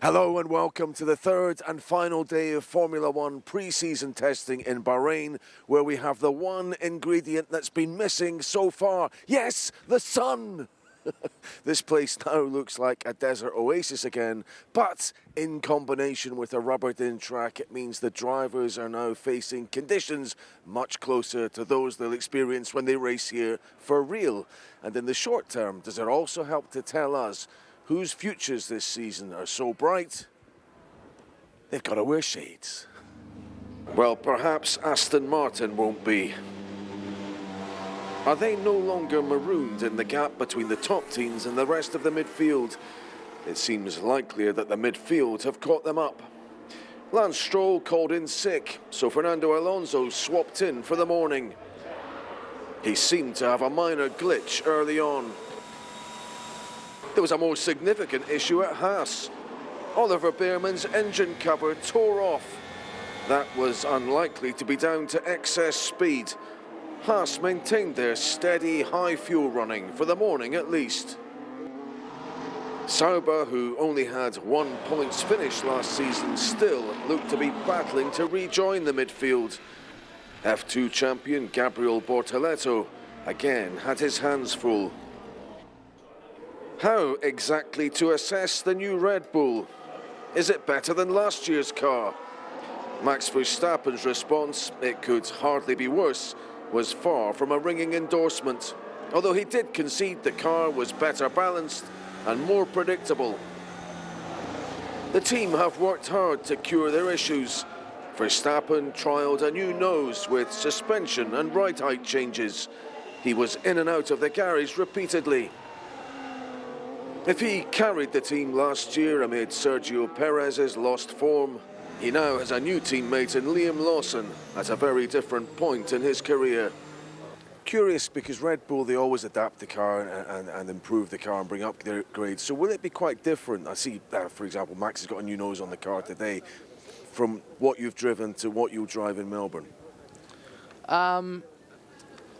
Hello and welcome to the third and final day of Formula One pre-season testing in Bahrain, where we have the one ingredient that's been missing so far. Yes, the sun! This place now looks like a desert oasis again, but in combination with a rubbered-in track, it means the drivers are now facing conditions much closer to those they'll experience when they race here for real. And in the short term, does it also help to tell us whose futures this season are so bright, they've got to wear shades? Well, perhaps Aston Martin won't be. Are they no longer marooned in the gap between the top teams and the rest of the midfield? It seems likelier that the midfield have caught them up. Lance Stroll called in sick, so Fernando Alonso swapped in for the morning. He seemed to have a minor glitch early on. There was a more significant issue at Haas. Oliver Behrman's engine cover tore off. That was unlikely to be down to excess speed. Haas maintained their steady, high fuel running for the morning at least. Sauber, who only had 1 points finish last season, still looked to be battling to rejoin the midfield. F2 champion Gabriel Bortoleto again had his hands full. How exactly to assess the new Red Bull? Is it better than last year's car? Max Verstappen's response, "It could hardly be worse," was far from a ringing endorsement, although he did concede the car was better balanced and more predictable. The team have worked hard to cure their issues. Verstappen trialled a new nose with suspension and ride height changes. He was in and out of the garage repeatedly. If he carried the team last year amid Sergio Perez's lost form, he now has a new teammate in Liam Lawson at a very different point in his career. Curious, because Red Bull, they always adapt the car and improve the car and bring up their grades. So will it be quite different? I see, for example, Max has got a new nose on the car today, from what you've driven to what you'll drive in Melbourne.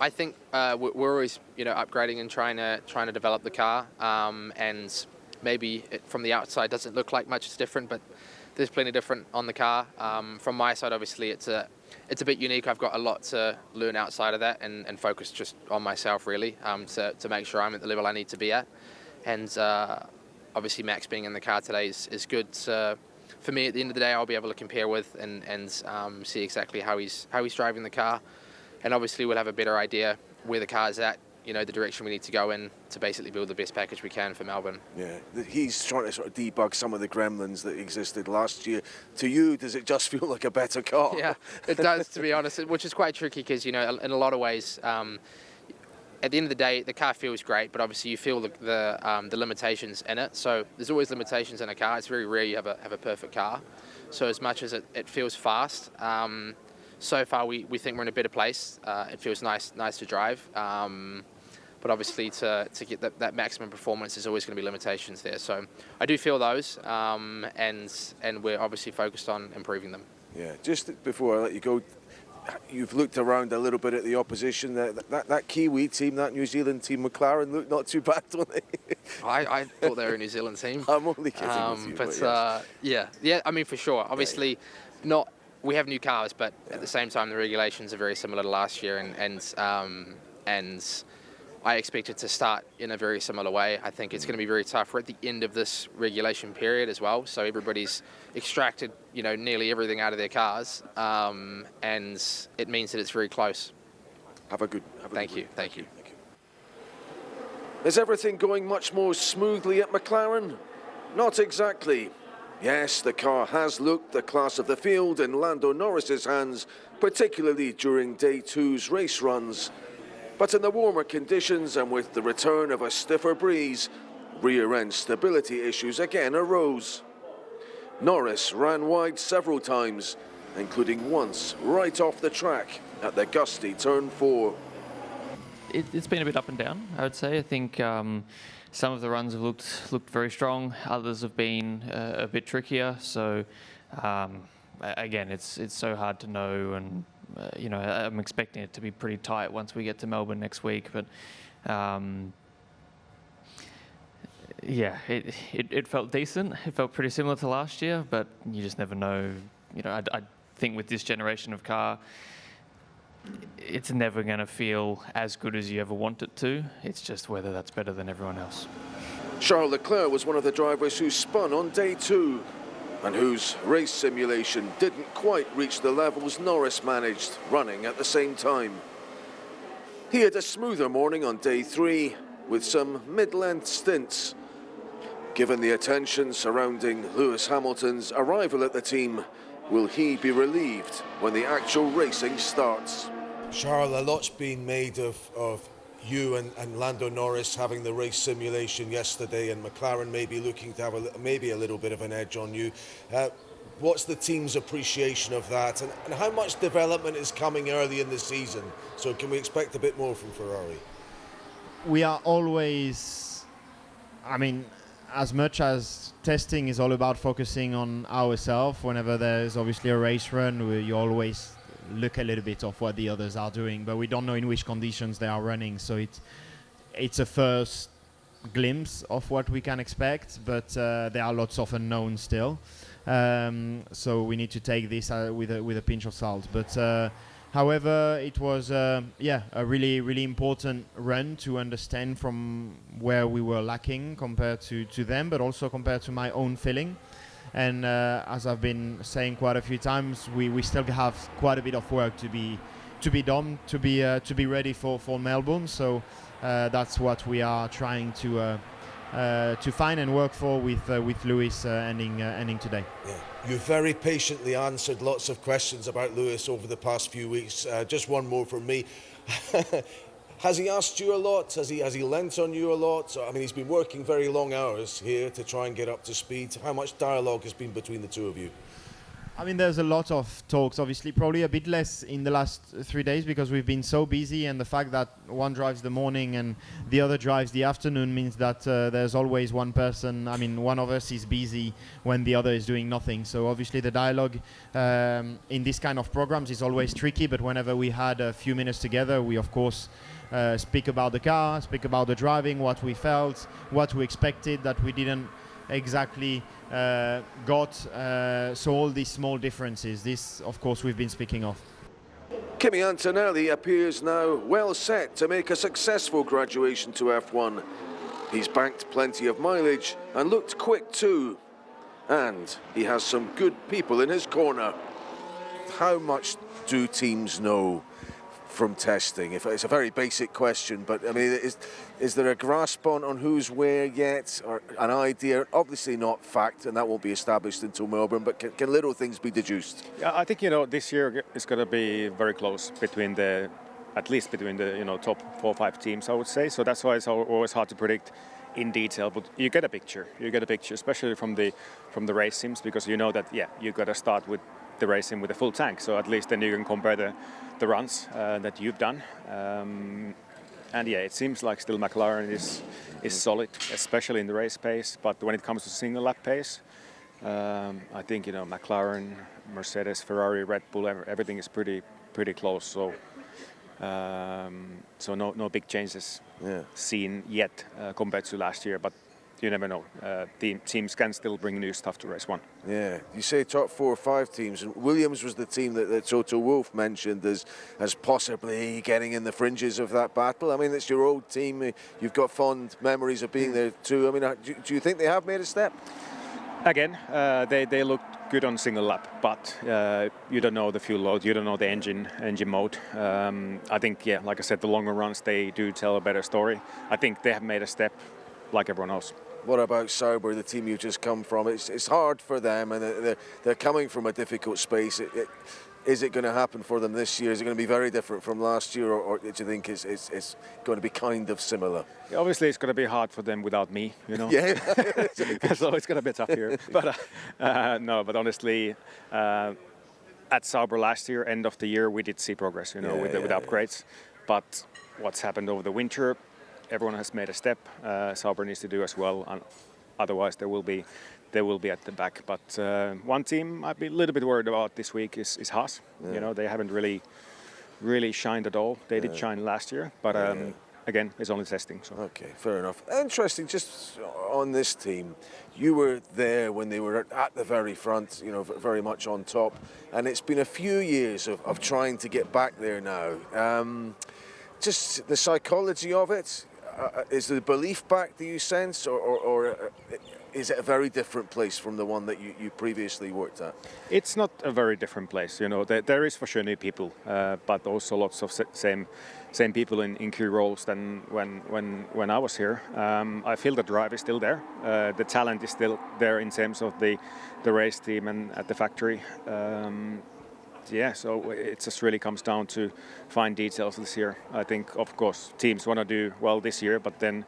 I think we're always, upgrading and trying to develop the car, and maybe from the outside doesn't look like much is different, but there's plenty different on the car. From my side, obviously, it's a bit unique. I've got a lot to learn outside of that and focus just on myself, really, to make sure I'm at the level I need to be at. And obviously, Max being in the car today is good. For me, at the end of the day, I'll be able to compare with and see exactly how he's driving the car. And obviously we'll have a better idea where the car's at, the direction we need to go in to basically build the best package we can for Melbourne. Yeah, he's trying to sort of debug some of the gremlins that existed last year. To you, does it just feel like a better car? Yeah, it does, to be honest, which is quite tricky because, in a lot of ways, at the end of the day, the car feels great, but obviously you feel the limitations in it. So there's always limitations in a car. It's very rare you have a perfect car. So as much as it feels fast, so far, we think we're in a better place. It feels nice to drive, but obviously to get that maximum performance, there's always going to be limitations there. So I do feel those, and we're obviously focused on improving them. Yeah. Just before I let you go, you've looked around a little bit at the opposition. That Kiwi team, that New Zealand team, McLaren, looked not too bad, don't they? I thought they were a New Zealand team. I'm only kidding with you. But yes. yeah. I mean, for sure. Obviously, not. We have new cars, but at the same time, the regulations are very similar to last year, and I expect it to start in a very similar way. I think it's going to be very tough. We're at the end of this regulation period as well, so everybody's extracted, nearly everything out of their cars, and it means that it's very close. Thank you. Thank you. Is everything going much more smoothly at McLaren? Not exactly. Yes, the car has looked the class of the field in Lando Norris's hands, particularly during Day 2's race runs. But in the warmer conditions and with the return of a stiffer breeze, rear-end stability issues again arose. Norris ran wide several times, including once right off the track at the gusty Turn 4. It's been a bit up and down, I would say. I think some of the runs have looked very strong. Others have been a bit trickier. So again, it's so hard to know, and I'm expecting it to be pretty tight once we get to Melbourne next week. But Yeah, it felt decent. It felt pretty similar to last year, but you just never know. You know, I think with this generation of car, it's never going to feel as good as you ever want it to. It's just whether that's better than everyone else. Charles Leclerc was one of the drivers who spun on day 2 and whose race simulation didn't quite reach the levels Norris managed, running at the same time. He had a smoother morning on day 3 with some mid-length stints. Given the attention surrounding Lewis Hamilton's arrival at the team, will he be relieved when the actual racing starts? Charles, a lot's been made of you and Lando Norris having the race simulation yesterday, and McLaren maybe looking to have maybe a little bit of an edge on you. What's the team's appreciation of that, and how much development is coming early in the season? So can we expect a bit more from Ferrari? We are always, as much as testing is all about focusing on ourselves, whenever there's obviously a race run, you always look a little bit of what the others are doing, but we don't know in which conditions they are running, so it's a first glimpse of what we can expect, but there are lots of unknowns still, so we need to take this with a pinch of salt. But however, it was a really, really important run to understand from where we were lacking compared to them, but also compared to my own feeling. And as I've been saying quite a few times, we still have quite a bit of work to be done to be ready for Melbourne. So that's what we are trying to find and work for with Lewis ending today. Yeah. You very patiently answered lots of questions about Lewis over the past few weeks. Just one more from me. Has he asked you a lot? Has he lent on you a lot? I mean, he's been working very long hours here to try and get up to speed. How much dialogue has been between the two of you? I mean, there's a lot of talks, obviously, probably a bit less in the last 3 days because we've been so busy, and the fact that one drives the morning and the other drives the afternoon means that there's always one person, one of us is busy when the other is doing nothing. So obviously the dialogue in this kind of programs is always tricky, but whenever we had a few minutes together, we of course speak about the car, speak about the driving, what we felt, what we expected that we didn't exactly got, so all these small differences, this of course we've been speaking of. Kimi Antonelli appears now well set to make a successful graduation to F1. He's banked plenty of mileage and looked quick too. And he has some good people in his corner. How much do teams know from testing? If it's a very basic question, but I mean, is there a grasp on who's where yet, or an idea? Obviously not fact, and that won't be established until Melbourne, but can little things be deduced? Yeah, I think this year is going to be very close at least between the top 4 or 5 teams, I would say. So that's why it's always hard to predict in detail, but you get a picture. Especially from the race sims, because you know that you got to start with the racing with a full tank, so at least then you can compare the runs that you've done, and it seems like still McLaren is solid, especially in the race pace, but when it comes to single lap pace, I think McLaren, Mercedes, Ferrari, Red Bull, everything is pretty close, so no big changes seen yet compared to last year, but you never know. Teams can still bring new stuff to race one. Yeah, you say top 4 or 5 teams, and Williams was the team that Toto Wolff mentioned as possibly getting in the fringes of that battle. I mean, it's your old team. You've got fond memories of being there too. I mean, do you think they have made a step? Again, they looked good on single lap, but you don't know the fuel load, you don't know the engine mode. I think, like I said, the longer runs, they do tell a better story. I think they have made a step like everyone else. What about Sauber, the team you've just come from? It's hard for them, and they're coming from a difficult space. Is it going to happen for them this year? Is it going to be very different from last year, or do you think it's going to be kind of similar? Yeah, obviously, it's going to be hard for them without me, Yeah. So it's going to be tough here. But no, but honestly, at Sauber last year, end of the year, we did see progress, with upgrades. But what's happened over the winter? Everyone has made a step. Sauber needs to do as well, and otherwise they will be at the back. But one team I'd be a little bit worried about this week is Haas. They haven't really shined at all. They did shine last year, but again, it's only testing. So. Okay, fair enough. Interesting, just on this team, you were there when they were at the very front, you know, very much on top, and it's been a few years of trying to get back there now. Just the psychology of it, is the belief back, do you sense, or is it a very different place from the one that you previously worked at? It's not a very different place, you know. There is for sure new people, but also lots of same people in key roles than when I was here. I feel the drive is still there. The talent is still there in terms of the race team and at the factory. So it just really comes down to fine details this year. I think, of course, teams want to do well this year, but then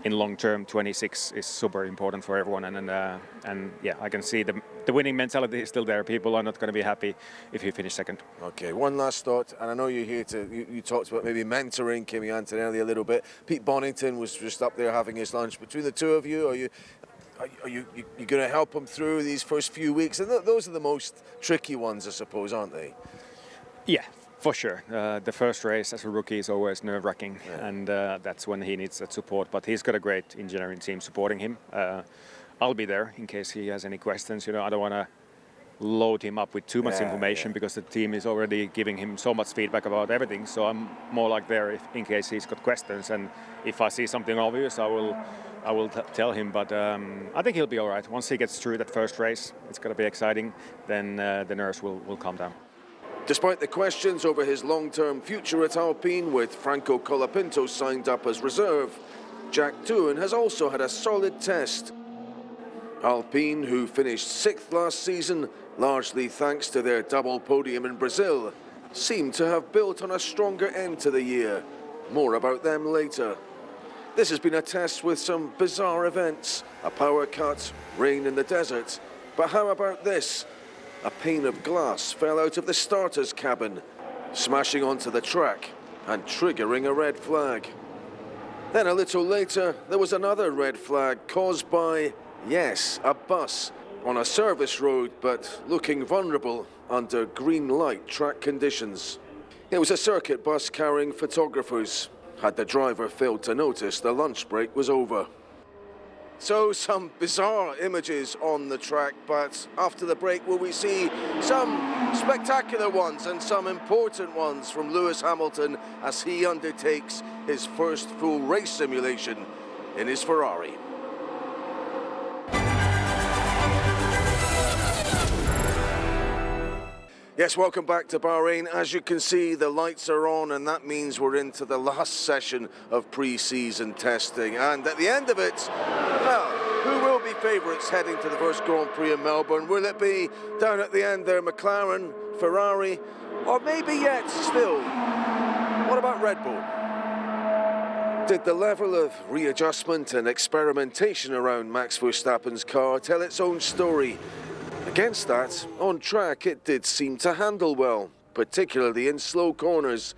in long term, 26 is super important for everyone. And I can see the winning mentality is still there. People are not going to be happy if you finish second. Okay, one last thought, and I know you're here you talked about maybe mentoring Kimi Antonelli a little bit. Pete Bonington was just up there having his lunch. Between the two of you, are you going to help him through these first few weeks? And those are the most tricky ones, I suppose, aren't they? Yeah, for sure. The first race as a rookie is always nerve-wracking, and that's when he needs that support. But he's got a great engineering team supporting him. I'll be there in case he has any questions. You know, I don't want to load him up with too much information because the team is already giving him so much feedback about everything. So I'm more like there in case he's got questions, and if I see something obvious, I will tell him, but I think he'll be all right. Once he gets through that first race, it's going to be exciting, then the nerves will calm down. Despite the questions over his long-term future at Alpine, with Franco Colapinto signed up as reserve, Jack Doohan has also had a solid test. Alpine, who finished 6th last season, largely thanks to their double podium in Brazil, seem to have built on a stronger end to the year. More about them later. This has been a test with some bizarre events, a power cut, rain in the desert. But how about this? A pane of glass fell out of the starter's cabin, smashing onto the track and triggering a red flag. Then a little later, there was another red flag caused by, yes, a bus on a service road, but looking vulnerable under green light track conditions. It was a circuit bus carrying photographers. Had the driver failed to notice, the lunch break was over. So some bizarre images on the track, but after the break will we see some spectacular ones and some important ones from Lewis Hamilton as he undertakes his first full race simulation in his Ferrari. Yes, welcome back to Bahrain. As you can see, the lights are on, and that means we're into the last session of pre-season testing. And at the end of it, well, who will be favourites heading to the first Grand Prix in Melbourne? Will it be down at the end there, McLaren, Ferrari, or maybe yet still, what about Red Bull? Did the level of readjustment and experimentation around Max Verstappen's car tell its own story? Against that, on track it did seem to handle well, particularly in slow corners.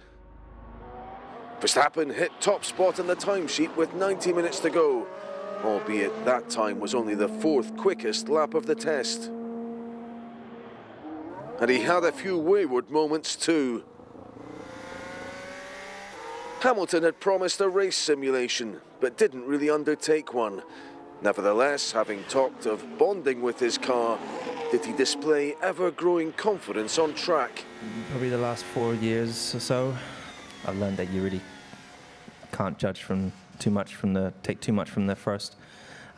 Verstappen hit top spot in the timesheet with 90 minutes to go, albeit that time was only the 4th quickest lap of the test. And he had a few wayward moments too. Hamilton had promised a race simulation, but didn't really undertake one. Nevertheless, having talked of bonding with his car, did he display ever-growing confidence on track? Probably the last 4 years or so, I've learned that you really can't judge take too much from the first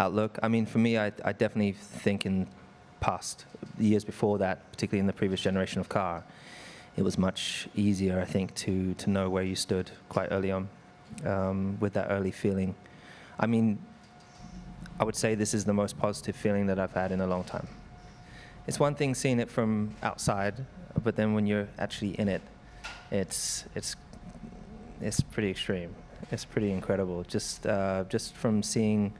outlook. I mean, for me, I definitely think in past years before that, particularly in the previous generation of car, it was much easier, I think, to know where you stood quite early on with that early feeling. I mean, I would say this is the most positive feeling that I've had in a long time. It's one thing seeing it from outside, but then when you're actually in it, it's pretty extreme. It's pretty incredible. Just from seeing,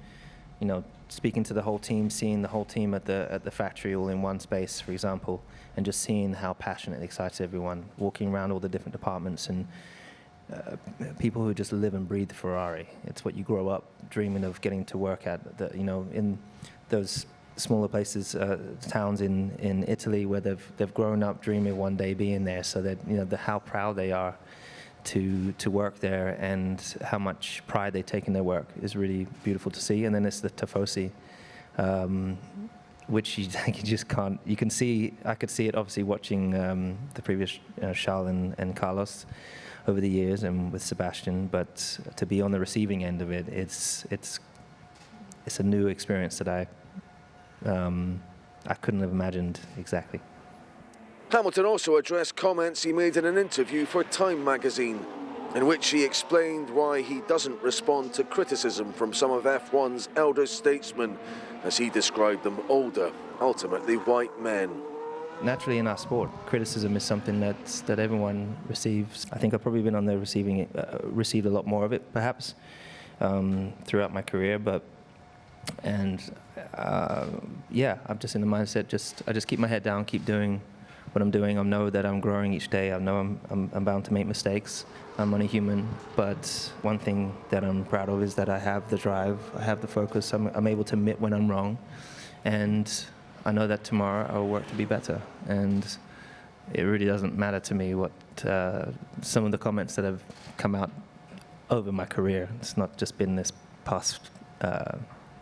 you know, speaking to the whole team, seeing the whole team at the factory all in one space, for example, and just seeing how passionate and excited everyone, walking around all the different departments and people who just live and breathe Ferrari. It's what you grow up dreaming of getting to work at, in those smaller places, towns in Italy where they've grown up dreaming one day being there. So that how proud they are to work there and how much pride they take in their work is really beautiful to see. And then it's the Tifosi, which you just can't. You can see. I could see it obviously watching the previous Charles and Carlos over the years, and with Sebastian. But to be on the receiving end of it, it's a new experience that I couldn't have imagined exactly. Hamilton also addressed comments he made in an interview for Time magazine, in which he explained why he doesn't respond to criticism from some of F1's elder statesmen, as he described them, older, ultimately white men. Naturally, in our sport, criticism is something that everyone receives. I think I've probably been on the received a lot more of it, perhaps, throughout my career. I'm just in the mindset. I just keep my head down, keep doing what I'm doing. I know that I'm growing each day. I know I'm bound to make mistakes. I'm only human. But one thing that I'm proud of is that I have the drive, I have the focus. I'm able to admit when I'm wrong, and I know that tomorrow I'll work to be better. And it really doesn't matter to me what some of the comments that have come out over my career. It's not just been this past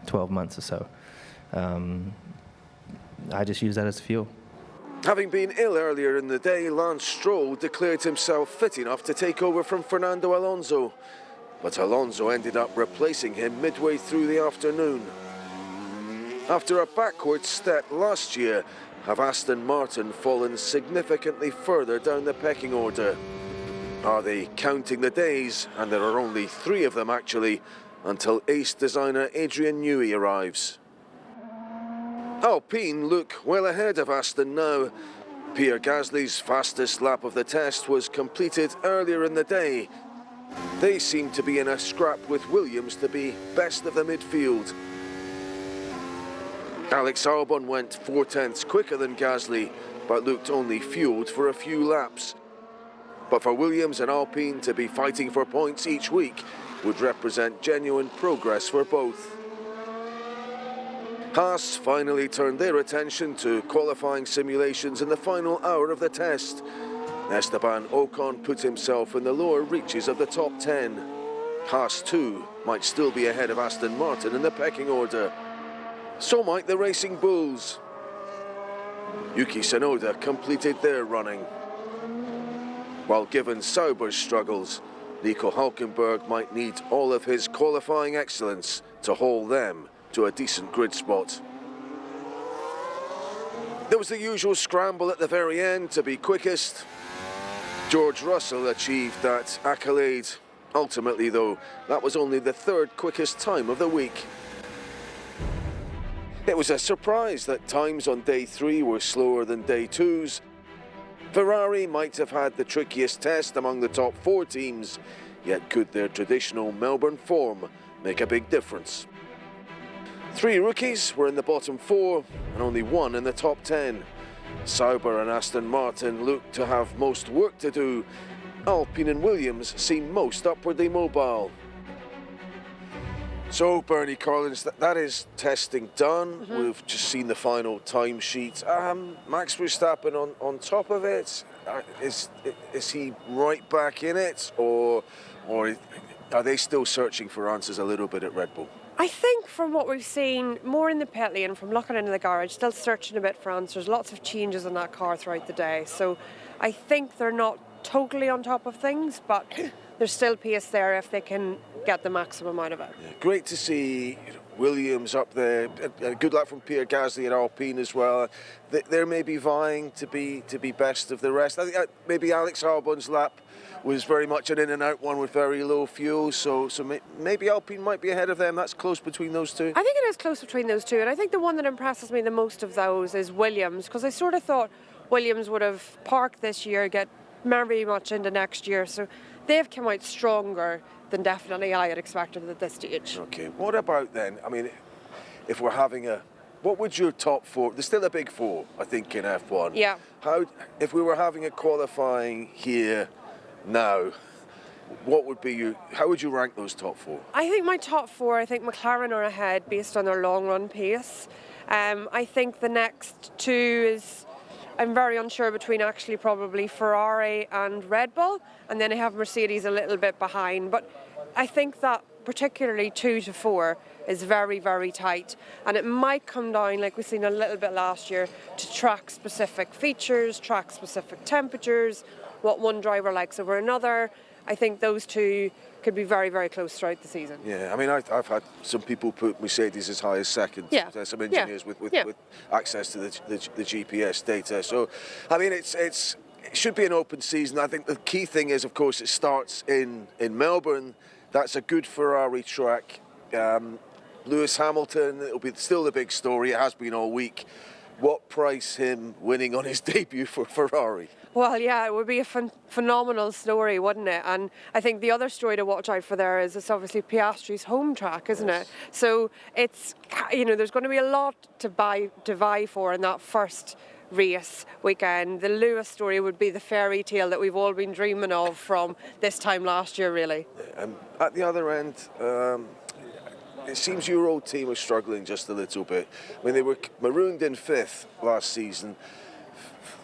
12 months or so. I just use that as fuel. Having been ill earlier in the day, Lance Stroll declared himself fit enough to take over from Fernando Alonso. But Alonso ended up replacing him midway through the afternoon. After a backward step last year, have Aston Martin fallen significantly further down the pecking order? Are they counting the days, and there are only 3 of them actually, until ace designer Adrian Newey arrives? Alpine look well ahead of Aston now. Pierre Gasly's fastest lap of the test was completed earlier in the day. They seem to be in a scrap with Williams to be best of the midfield. Alex Albon went 0.4 quicker than Gasly, but looked only fueled for a few laps. But for Williams and Alpine to be fighting for points each week would represent genuine progress for both. Haas finally turned their attention to qualifying simulations in the final hour of the test. Esteban Ocon put himself in the lower reaches of the top 10. Haas too might still be ahead of Aston Martin in the pecking order. So might the Racing Bulls. Yuki Tsunoda completed their running. While given Sauber's struggles, Nico Hülkenberg might need all of his qualifying excellence to haul them to a decent grid spot. There was the usual scramble at the very end to be quickest. George Russell achieved that accolade. Ultimately, though, that was only the 3rd quickest time of the week. It was a surprise that times on day 3 were slower than day 2's. Ferrari might have had the trickiest test among the top 4 teams, yet could their traditional Melbourne form make a big difference? 3 rookies were in the bottom 4 and only 1 in the top 10. Sauber and Aston Martin looked to have most work to do. Alpine and Williams seem most upwardly mobile. So, Bernie Collins, that is testing done. We've just seen the final timesheet. Max Verstappen on top of it. Is he right back in it, or are they still searching for answers a little bit at Red Bull? I think from what we've seen, more in the pit lane, from looking into the garage, still searching a bit for answers. Lots of changes in that car throughout the day. So I think they're not totally on top of things, but there's still pace there if they can get the maximum out of it. Yeah, great to see Williams up there. Good luck from Pierre Gasly at Alpine as well. They're maybe vying to be best of the rest. I think maybe Alex Albon's lap was very much an in-and-out one with very low fuel, so maybe Alpine might be ahead of them. That's close between those two. I think it is close between those two, and I think the one that impresses me the most of those is Williams, because I sort of thought Williams would have parked this year, get very much into next year, so they've come out stronger than definitely I had expected at this stage. Okay, what about then? I mean, if we're having what would your top 4? There's still a big 4, I think, in F1. Yeah. If we were having a qualifying here now, how would you rank those top 4? I think my top 4, I think McLaren are ahead based on their long run pace. I think the next 2 is I'm very unsure between actually probably Ferrari and Red Bull, and then I have Mercedes a little bit behind. But I think that particularly 2 to 4 is very, very tight, and it might come down, like we've seen a little bit last year, to track-specific features, track-specific temperatures, what one driver likes over another. I think those two could be very, very close throughout the season. Yeah, I mean, I've had some people put Mercedes as high as second. Yeah. There's some engineers with Yeah. access to the GPS data. So, I mean, it should be an open season. I think the key thing is, of course, it starts in Melbourne. That's a good Ferrari track. Lewis Hamilton, it'll be still the big story. It has been all week. What price him winning on his debut for Ferrari? Well, yeah, it would be a phenomenal story, wouldn't it? And I think the other story to watch out for there is it's obviously Piastri's home track, isn't it? So it's, there's going to be a lot to vie for in that first race weekend. The Lewis story would be the fairy tale that we've all been dreaming of from this time last year, really. At the other end, it seems your old team are struggling just a little bit. I mean, they were marooned in 5th last season.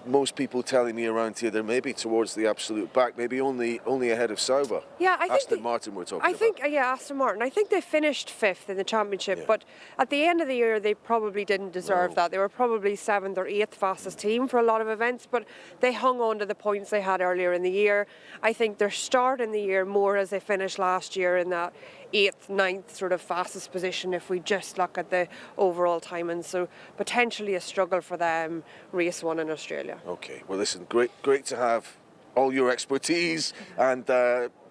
Most people telling me around here they're maybe towards the absolute back, maybe only ahead of Sauber. Yeah, I think Aston Martin we're talking about. Aston Martin. I think they finished 5th in the championship, but at the end of the year they probably didn't deserve that. They were probably 7th or 8th fastest team for a lot of events, but they hung on to the points they had earlier in the year. I think their start in the year more as they finished last year in that 8th, 9th sort of fastest position if we just look at the overall timing. So potentially a struggle for them race 1 in Australia. Okay, well listen, great to have all your expertise, and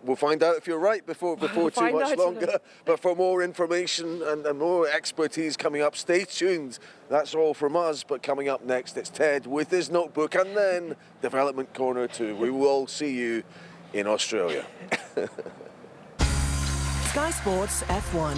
we'll find out if you're right before too much longer. But for more information and more expertise coming up, stay tuned. That's all from us, but coming up next it's Ted with his notebook, and then Development Corner 2. We will all see you in Australia. Sky Sports F1.